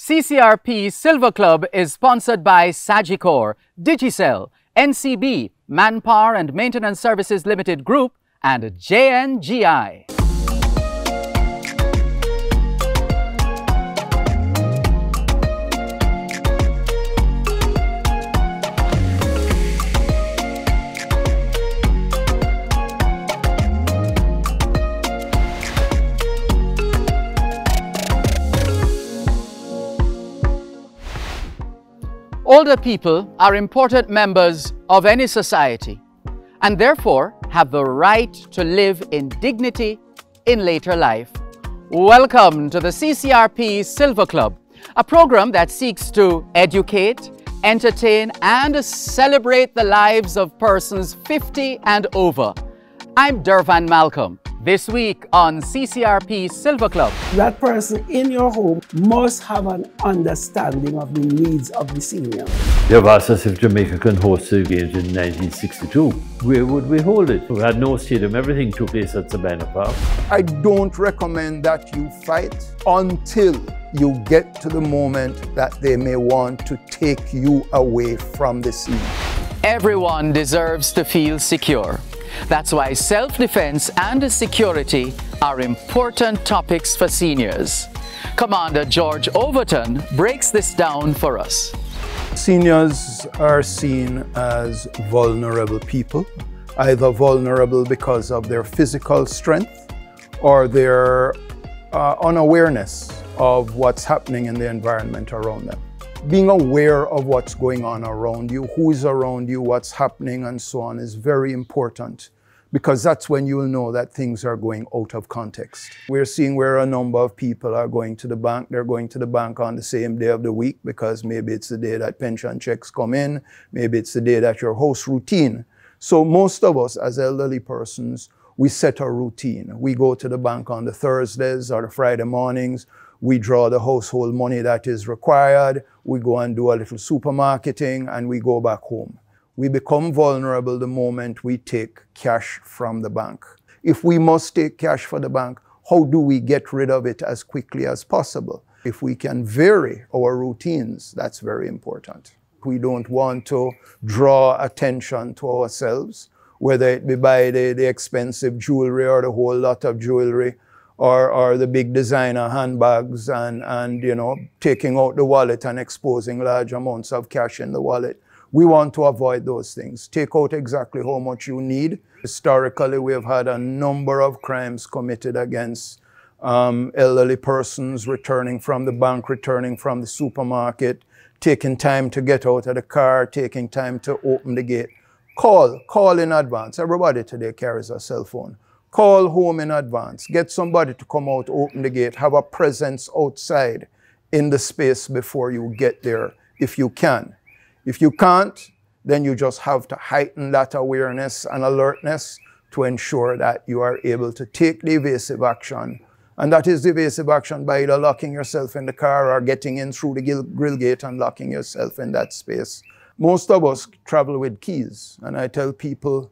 CCRP Silver Club is sponsored by Ccrp, Digicel, NCB, Manpower and Maintenance Services Limited Group, and JNGI. Older people are important members of any society and therefore have the right to live in dignity in later life. Welcome to the CCRP Silver Club, a program that seeks to educate, entertain and celebrate the lives of persons 50 and over. I'm Dervan Malcolm. This week on CCRP Silver Club. That person in your home must have an understanding of the needs of the senior. You have asked us if Jamaica can host the games in 1962. Where would we hold it? We had no stadium. Everything took place at Savannah Park. I don't recommend that you fight until you get to the moment that they may want to take you away from the scene. Everyone deserves to feel secure. That's why self-defense and security are important topics for seniors. Commander George Overton breaks this down for us. Seniors are seen as vulnerable people, either vulnerable because of their physical strength or their unawareness of what's happening in the environment around them. Being aware of what's going on around you, who's around you, what's happening and so on is very important, because that's when you'll know that things are going out of context. We're seeing where a number of people are going to the bank. They're going to the bank on the same day of the week because maybe it's the day that pension checks come in, maybe it's the day that your house routine. So most of us as elderly persons, we set a routine. We go to the bank on the Thursdays or the Friday mornings. We draw the household money that is required. We go and do a little supermarketing and we go back home. We become vulnerable the moment we take cash from the bank. If we must take cash for the bank, how do we get rid of it as quickly as possible? If we can vary our routines, that's very important. We don't want to draw attention to ourselves, whether it be by the expensive jewelry or the whole lot of jewelry, or the big designer handbags and you know, taking out the wallet and exposing large amounts of cash in the wallet. We want to avoid those things. Take out exactly how much you need. Historically, we have had a number of crimes committed against elderly persons returning from the bank, returning from the supermarket, taking time to get out of the car, taking time to open the gate. Call in advance. Everybody today carries a cell phone. Call home in advance. Get somebody to come out, open the gate, have a presence outside in the space before you get there, if you can. If you can't, then you just have to heighten that awareness and alertness to ensure that you are able to take the evasive action. And that is the evasive action by either locking yourself in the car or getting in through the grill gate and locking yourself in that space. Most of us travel with keys, and I tell people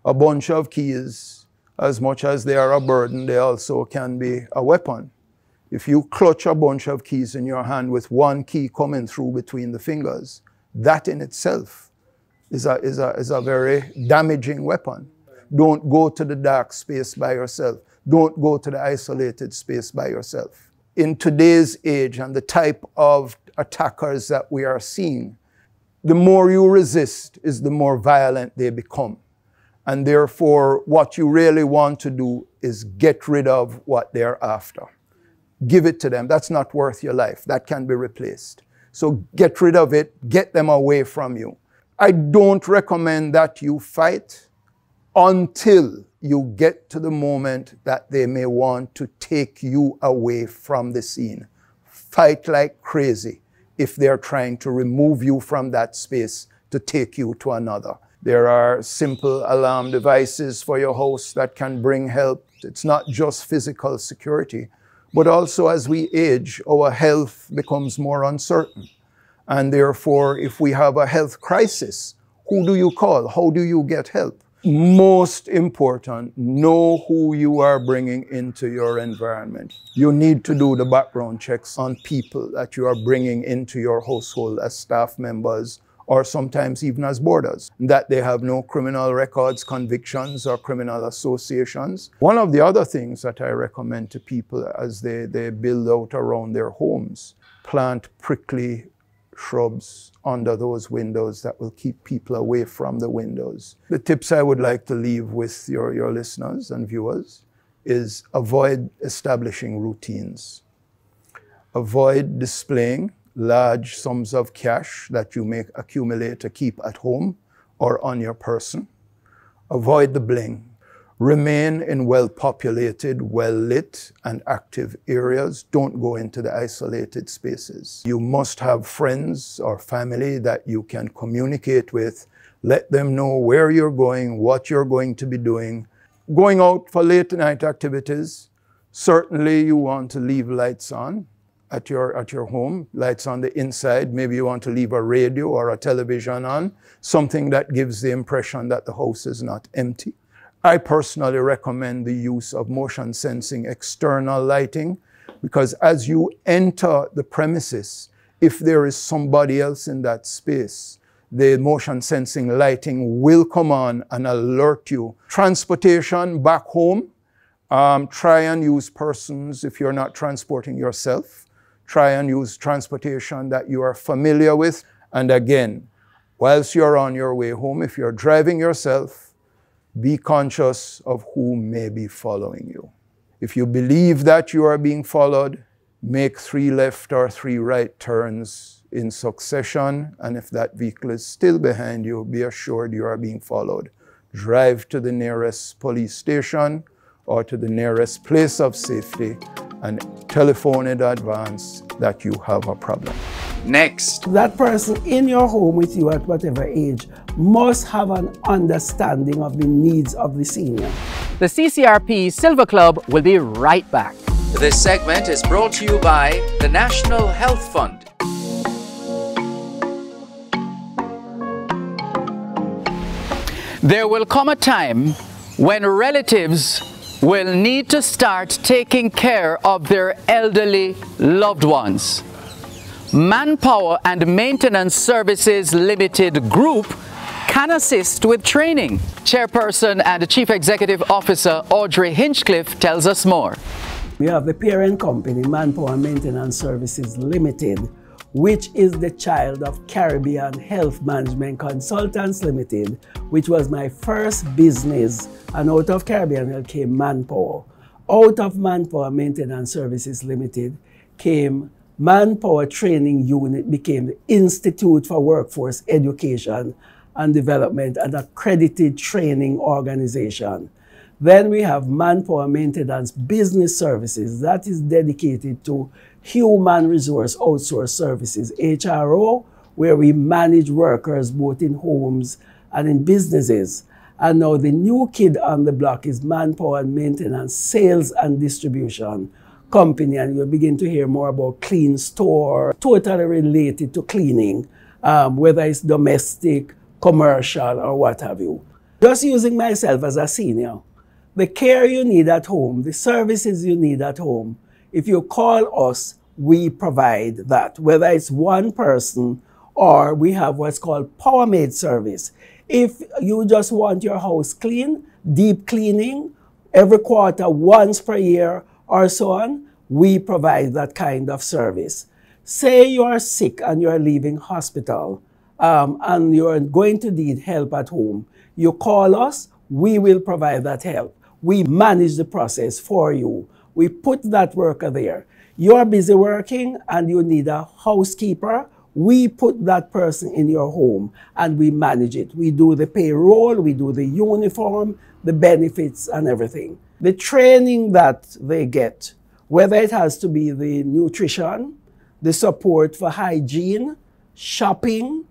a bunch of keys, as much as they are a burden, they also can be a weapon. If you clutch a bunch of keys in your hand with one key coming through between the fingers, that in itself is a very damaging weapon. Don't go to the dark space by yourself. Don't go to the isolated space by yourself. In today's age and the type of attackers that we are seeing, the more you resist is the more violent they become. And therefore, what you really want to do is get rid of what they're after. Give it to them. That's not worth your life. That can be replaced. So get rid of it. Get them away from you. I don't recommend that you fight until you get to the moment that they may want to take you away from the scene. Fight like crazy if they're trying to remove you from that space to take you to another. There are simple alarm devices for your house that can bring help. It's not just physical security, but also as we age, our health becomes more uncertain. And therefore, if we have a health crisis, who do you call? How do you get help? Most important, know who you are bringing into your environment. You need to do the background checks on people that you are bringing into your household as staff members or sometimes even as boarders, that they have no criminal records, convictions, or criminal associations. One of the other things that I recommend to people as they build out around their homes, plant prickly shrubs under those windows that will keep people away from the windows. The tips I would like to leave with your listeners and viewers is avoid establishing routines. Avoid displaying large sums of cash that you may accumulate to keep at home or on your person. Avoid the bling. Remain in well-populated, well-lit, and active areas. Don't go into the isolated spaces. You must have friends or family that you can communicate with. Let them know where you're going, what you're going to be doing. Going out for late-night activities, certainly you want to leave lights on at your home, lights on the inside. Maybe you want to leave a radio or a television on, something that gives the impression that the house is not empty. I personally recommend the use of motion sensing external lighting, because as you enter the premises, if there is somebody else in that space, the motion sensing lighting will come on and alert you. Transportation back home, try and use persons if you're not transporting yourself. Try and use transportation that you are familiar with. And again, whilst you're on your way home, if you're driving yourself, be conscious of who may be following you. If you believe that you are being followed, make 3 left or 3 right turns in succession. And if that vehicle is still behind you, be assured you are being followed. Drive to the nearest police station or to the nearest place of safety and telephone in advance that you have a problem. Next. That person in your home with you at whatever age must have an understanding of the needs of the senior. The Ccrp Silver Club will be right back. This segment is brought to you by the National Health Fund. There will come a time when relatives will need to start taking care of their elderly loved ones. Manpower and Maintenance Services Limited Group can assist with training. Chairperson and Chief Executive Officer Audrey Hinchcliffe tells us more. We have the parent company, Manpower and Maintenance Services Limited, which is the child of Caribbean Health Management Consultants Limited, which was my first business, and out of Caribbean Health came Manpower. Out of Manpower Maintenance Services Limited came Manpower Training Unit, became the Institute for Workforce Education and Development, an accredited training organization. Then we have Manpower Maintenance Business Services, that is dedicated to human resource outsource services, HRO, where we manage workers both in homes and in businesses. And now the new kid on the block is Manpower and Maintenance Sales and Distribution Company, and you'll begin to hear more about Clean Store, totally related to cleaning, whether it's domestic, commercial, or what have you. Just using myself as a senior, the care you need at home, the services you need at home, if you call us, we provide that, whether it's one person or we have what's called Power Maid service. If you just want your house clean, deep cleaning, every quarter, once per year or so on, we provide that kind of service. Say you are sick and you're leaving hospital and you're going to need help at home. You call us, we will provide that help. We manage the process for you. We put that worker there. You're busy working and you need a housekeeper. We put that person in your home and we manage it. We do the payroll, we do the uniform, the benefits and everything. The training that they get, whether it has to be the nutrition, the support for hygiene, shopping,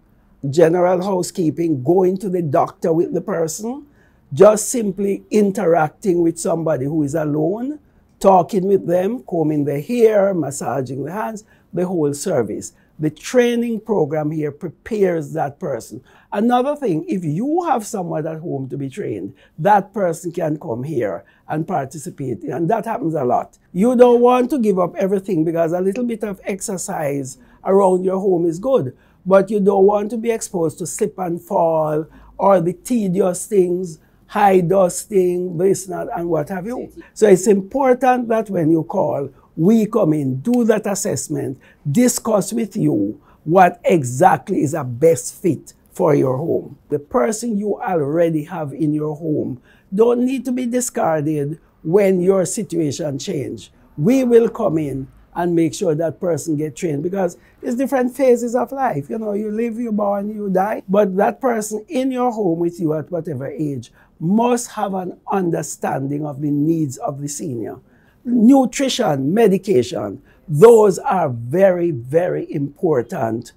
general housekeeping, going to the doctor with the person, just simply interacting with somebody who is alone, talking with them, combing their hair, massaging the hands, the whole service. The training program here prepares that person. Another thing, if you have someone at home to be trained, that person can come here and participate, and that happens a lot. You don't want to give up everything because a little bit of exercise around your home is good, but you don't want to be exposed to slip and fall or the tedious things, high dusting, this and what have you. So it's important that when you call, we come in, do that assessment, discuss with you what exactly is a best fit for your home. The person you already have in your home don't need to be discarded when your situation changes. We will come in and make sure that person get trained because it's different phases of life. You know, you live, you born, you die. But that person in your home with you at whatever age must have an understanding of the needs of the senior. Nutrition, medication, those are very, very important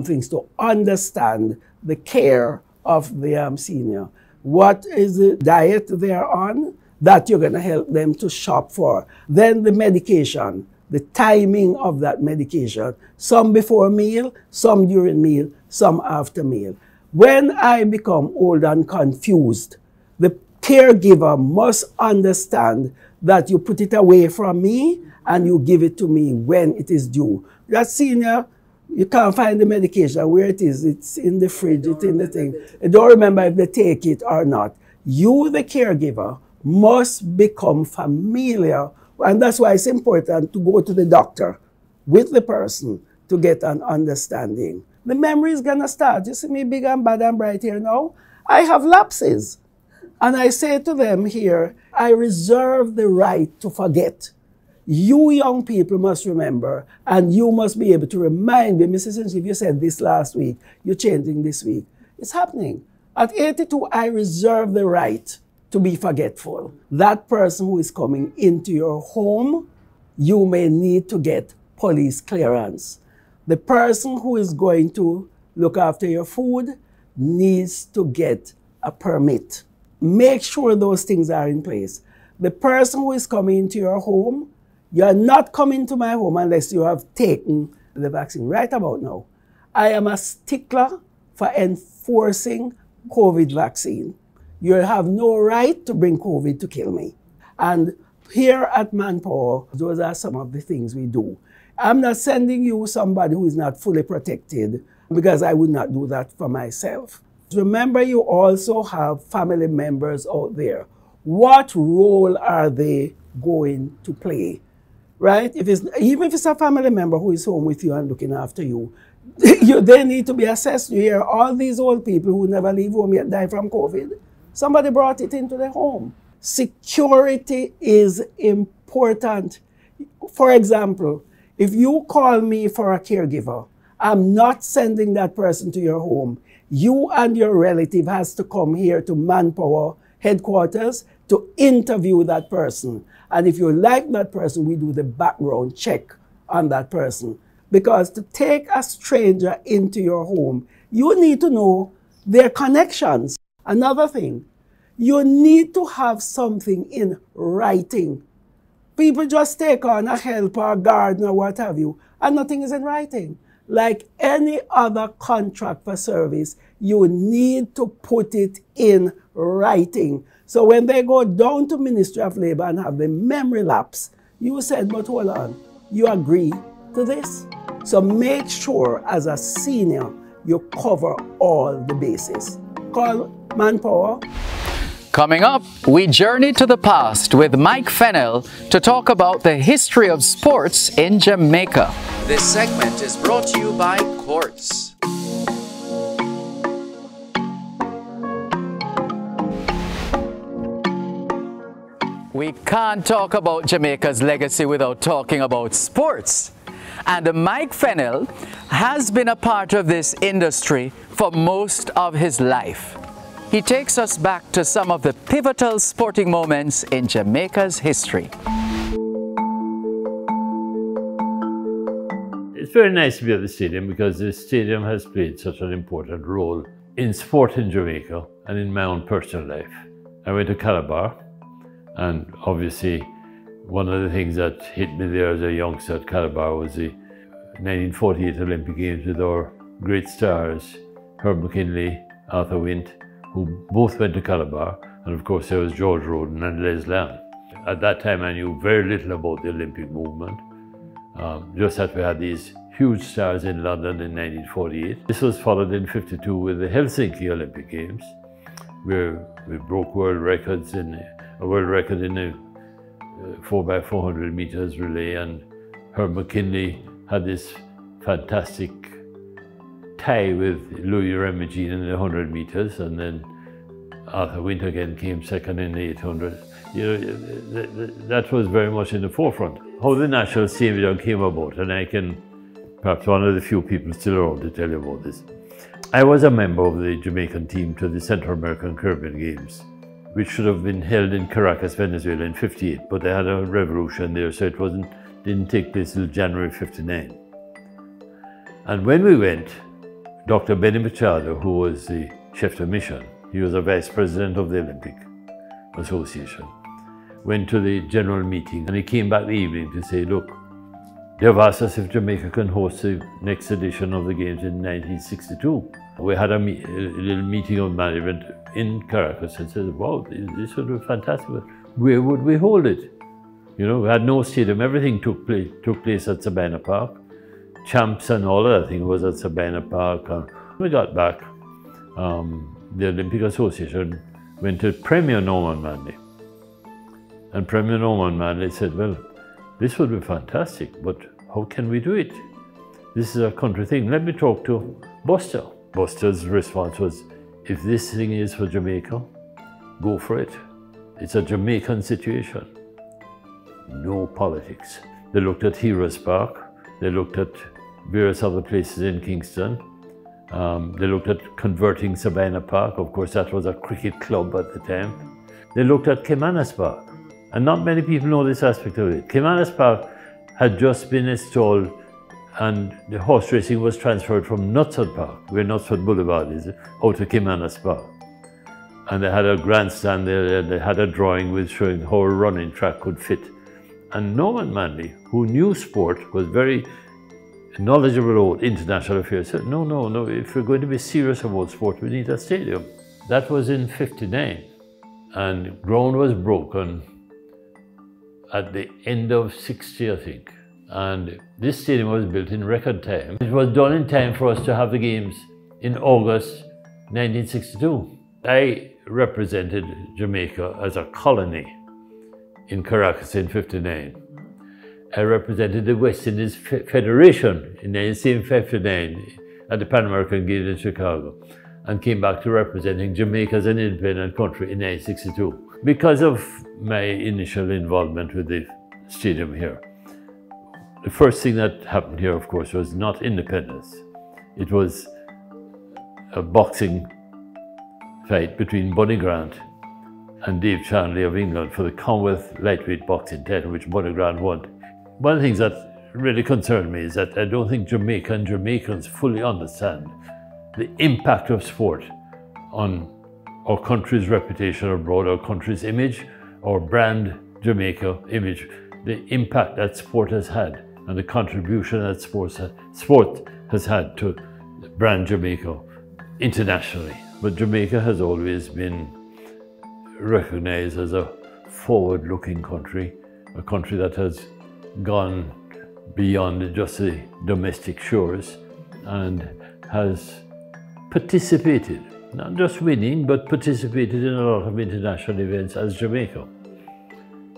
things to understand the care of the senior. What is the diet they're on that you're going to help them to shop for? Then the medication, the timing of that medication, some before meal, some during meal, some after meal. When I become old and confused, the caregiver must understand that you put it away from me and you give it to me when it is due. That senior, you can't find the medication where it is. It's in the fridge, it's in the thing. You don't remember if they take it or not. You, the caregiver, must become familiar, and that's why it's important to go to the doctor with the person to get an understanding. The memory is gonna start. You see me big and bad and bright here now? I have lapses. And I say to them here, I reserve the right to forget. You young people must remember, and you must be able to remind me, Mrs. Hinchcliffe, you said this last week, you're changing this week. It's happening. At 82, I reserve the right to be forgetful. That person who is coming into your home, you may need to get police clearance. The person who is going to look after your food needs to get a permit. Make sure those things are in place. The person who is coming into your home, you're not coming to my home unless you have taken the vaccine. Right about now, I am a stickler for enforcing COVID vaccine. You have no right to bring COVID to kill me. And here at Manpower, those are some of the things we do. I'm not sending you somebody who is not fully protected because I would not do that for myself. Remember, you also have family members out there. What role are they going to play, right? Even if it's a family member who is home with you and looking after you, they need to be assessed. You hear all these old people who never leave home yet die from COVID. Somebody brought it into their home. Security is important. For example, if you call me for a caregiver, I'm not sending that person to your home. You and your relative has to come here to Manpower headquarters to interview that person. And if you like that person, we do the background check on that person. Because to take a stranger into your home, you need to know their connections. Another thing, you need to have something in writing. People just take on a helper, a gardener, what have you, and nothing is in writing. Like any other contract for service, you need to put it in writing. So when they go down to Ministry of Labor and have the memory lapse, you said, but hold on, you agree to this? So make sure as a senior, you cover all the bases. Call Manpower. Coming up, we journey to the past with Mike Fennell to talk about the history of sports in Jamaica. This segment is brought to you by Quartz. We can't talk about Jamaica's legacy without talking about sports. And Mike Fennell has been a part of this industry for most of his life. He takes us back to some of the pivotal sporting moments in Jamaica's history. It's very nice to be at the stadium because the stadium has played such an important role in sport in Jamaica and in my own personal life. I went to Calabar, and obviously one of the things that hit me there as a youngster at Calabar was the 1948 Olympic Games with our great stars, Herb McKinley, Arthur Wint, who both went to Calabar, and of course there was George Roden and Les Lam. At that time I knew very little about the Olympic movement, just that we had these huge stars in London in 1948. This was followed in 52 with the Helsinki Olympic Games, where we broke world records a world record in the 4x400 meters relay, and Herb McKinley had this fantastic tie with Louis Remigine in the 100 meters, and then Arthur Wint again came second in the 800. You know, that was very much in the forefront. How the National Cmdr came about, and I can perhaps one of the few people still around to tell you about this. I was a member of the Jamaican team to the Central American Caribbean Games, which should have been held in Caracas, Venezuela in '58, but they had a revolution there, so it didn't take place till January '59. And when we went, Dr. Benny Machado, who was the chef de mission, he was a vice president of the Olympic Association, went to the general meeting, and he came back the evening to say, look, they have asked us if Jamaica can host the next edition of the Games in 1962. We had a little meeting of management in Caracas and said, wow, this would be fantastic, but where would we hold it? You know, we had no stadium, everything took place at Sabina Park. Champs and all of that thing was at Sabina Park. And we got back, the Olympic Association went to Premier Norman Manley. And Premier Norman Manley said, well, this would be fantastic, but how can we do it? This is a country thing. Let me talk to Buster. Buster's response was, if this thing is for Jamaica, go for it. It's a Jamaican situation. No politics. They looked at Heroes Park. They looked at various other places in Kingston. They looked at converting Sabina Park. Of course, that was a cricket club at the time. They looked at Caymanas Park. And not many people know this aspect of it. Caymanas Park had just been installed, and the horse racing was transferred from Knutsford Park, where Knutsford Boulevard is, out to Caymanas Park. And they had a grandstand there, and they had a drawing with showing how a running track could fit. And Norman Manley, who knew sport, was very knowledgeable about international affairs, said, no, if we're going to be serious about sport, we need a stadium. That was in '59, and ground was broken at the end of '60, I think. And this stadium was built in record time. It was done in time for us to have the games in August 1962. I represented Jamaica as a colony in Caracas in '59. I represented the West Indies Federation in 1959 at the Pan American Games in Chicago, and came back to representing Jamaica as an independent country in 1962. Because of my initial involvement with the stadium here, the first thing that happened here, of course, was not independence. It was a boxing fight between Bunny Grant and Dave Chanley of England for the Commonwealth lightweight boxing title, which Bunny Grant won. One of the things that really concerned me is that I don't think Jamaica and Jamaicans fully understand the impact of sport on our country's reputation abroad, our country's image, our brand Jamaica image, the impact that sport has had and the contribution that sport has had to brand Jamaica internationally. But Jamaica has always been recognized as a forward-looking country, a country that has gone beyond just the domestic shores and has participated, not just winning, but participated in a lot of international events as Jamaica.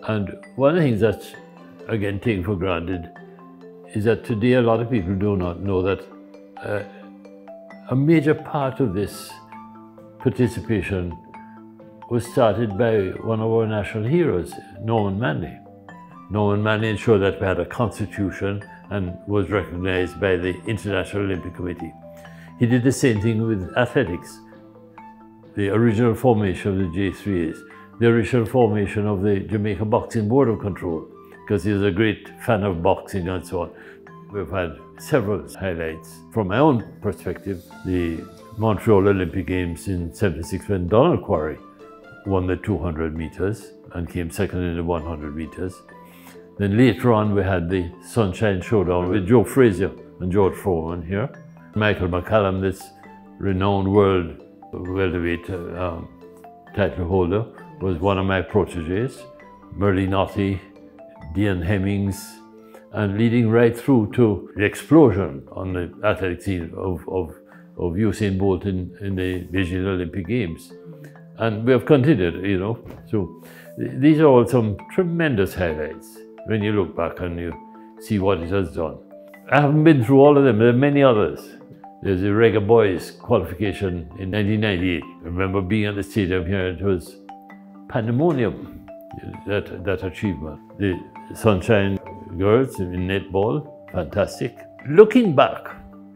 And one of the things that's, again, taken for granted is that today a lot of people do not know that a major part of this participation was started by one of our national heroes, Norman Manley. Norman Manley ensured that we had a constitution and was recognized by the International Olympic Committee. He did the same thing with athletics. The original formation of the J3As, the original formation of the Jamaica Boxing Board of Control, because he was a great fan of boxing and so on. We've had several highlights. From my own perspective, the Montreal Olympic Games in '76, when Donald Quarry won the 200 meters and came second in the 100 meters. Then later on we had the Sunshine Showdown with Joe Frazier and George Foreman here. Michael McCallum, this renowned world welterweight title holder, was one of my proteges. Merle Notty, Dean Hemmings, and leading right through to the explosion on the athletic scene of Usain Bolt in the Beijing Olympic Games. And we have continued, you know. So these are all some tremendous highlights when you look back and you see what it has done. I haven't been through all of them, there are many others. There's the Reggae Boys qualification in 1998. I remember being at the stadium here, it was pandemonium, that achievement. The Sunshine Girls in netball, fantastic. Looking back,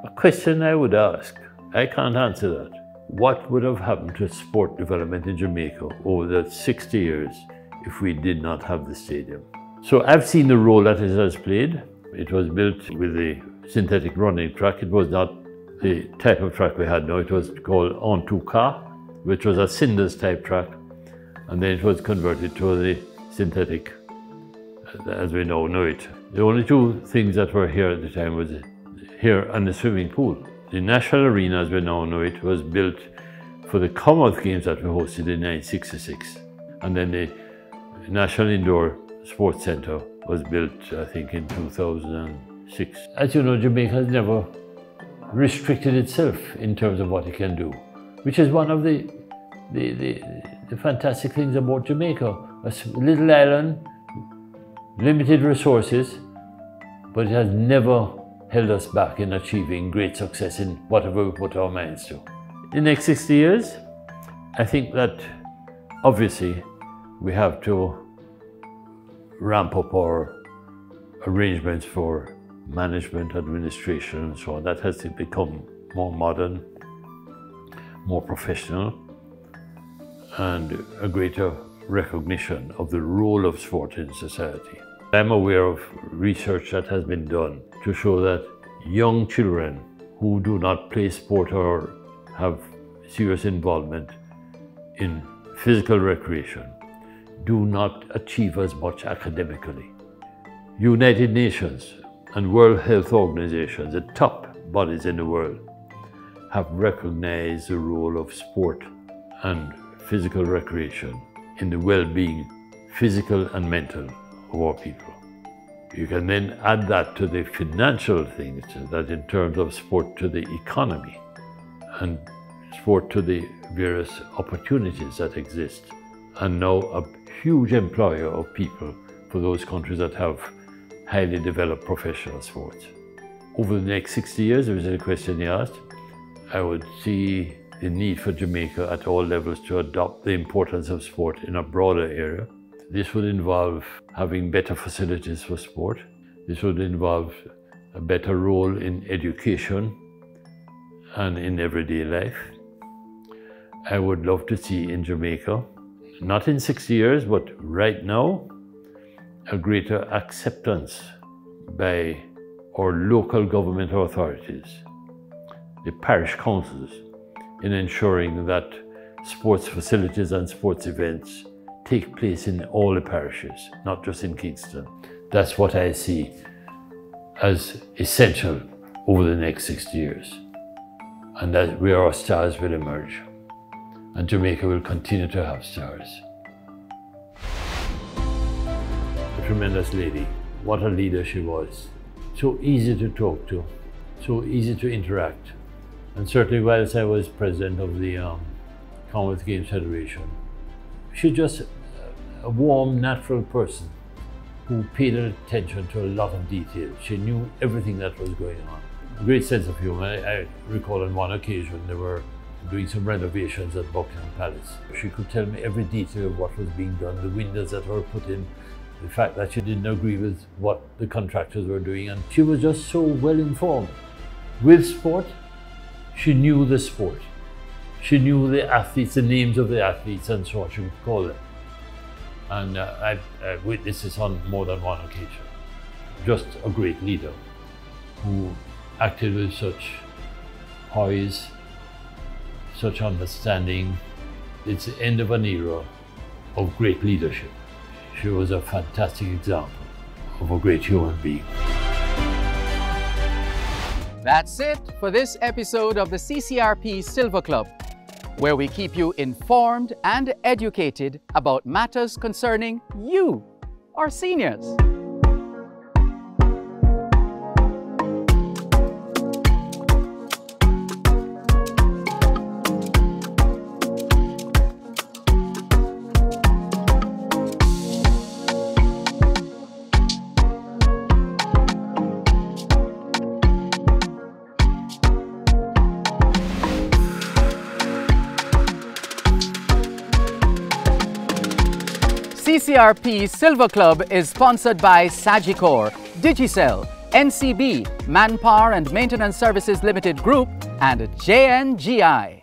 a question I would ask, I can't answer that. What would have happened to sport development in Jamaica over the 60 years if we did not have the stadium? So I've seen the role that it has played. It was built with a synthetic running track. It was not the type of track we had now. It was called en tout cas, which was a cinders type track. And then it was converted to the synthetic as we now know it. The only two things that were here at the time was here and the swimming pool. The National Arena, as we now know it, was built for the Commonwealth Games that we hosted in 1966. And then the National Indoor Sports Centre was built, I think, in 2006. As you know, Jamaica has never restricted itself in terms of what it can do, which is one of the fantastic things about Jamaica. A little island, limited resources, but it has never held us back in achieving great success in whatever we put our minds to. In the next 60 years, I think that obviously we have to ramp up our arrangements for management, administration, and so on. That has to become more modern, more professional, and a greater recognition of the role of sport in society. I'm aware of research that has been done to show that young children who do not play sport or have serious involvement in physical recreation do not achieve as much academically. United Nations and World Health Organization, the top bodies in the world, have recognized the role of sport and physical recreation in the well-being, physical and mental, of our people. You can then add that to the financial things, that in terms of sport to the economy and sport to the various opportunities that exist, and now a huge employer of people for those countries that have highly developed professional sports. Over the next 60 years, there was a question you asked, I would see the need for Jamaica at all levels to adopt the importance of sport in a broader area. This would involve having better facilities for sport. This would involve a better role in education and in everyday life. I would love to see in Jamaica, not in 60 years, but right now, a greater acceptance by our local government authorities, the parish councils, in ensuring that sports facilities and sports events take place in all the parishes, not just in Kingston. That's what I see as essential over the next 60 years. And that's where our stars will emerge. And Jamaica will continue to have stars. A tremendous lady. What a leader she was. So easy to talk to, so easy to interact. And certainly whilst I was president of the Commonwealth Games Federation, she's just a warm, natural person who paid attention to a lot of details. She knew everything that was going on. A great sense of humor. I recall on one occasion they were doing some renovations at Buckingham Palace. She could tell me every detail of what was being done, the windows that were put in, the fact that she didn't agree with what the contractors were doing, and she was just so well informed. With sport, she knew the sport. She knew the athletes, the names of the athletes, and so on, she would call them. And I've witnessed this on more than one occasion. Just a great leader who acted with such poise, such understanding. It's the end of an era of great leadership. She was a fantastic example of a great human being. That's it for this episode of the CCRP Silver Club, where we keep you informed and educated about matters concerning you, our seniors. CCRP Silver Club is sponsored by Ccrp, Digicel, NCB, Manpower and Maintenance Services Limited Group, and JNGI.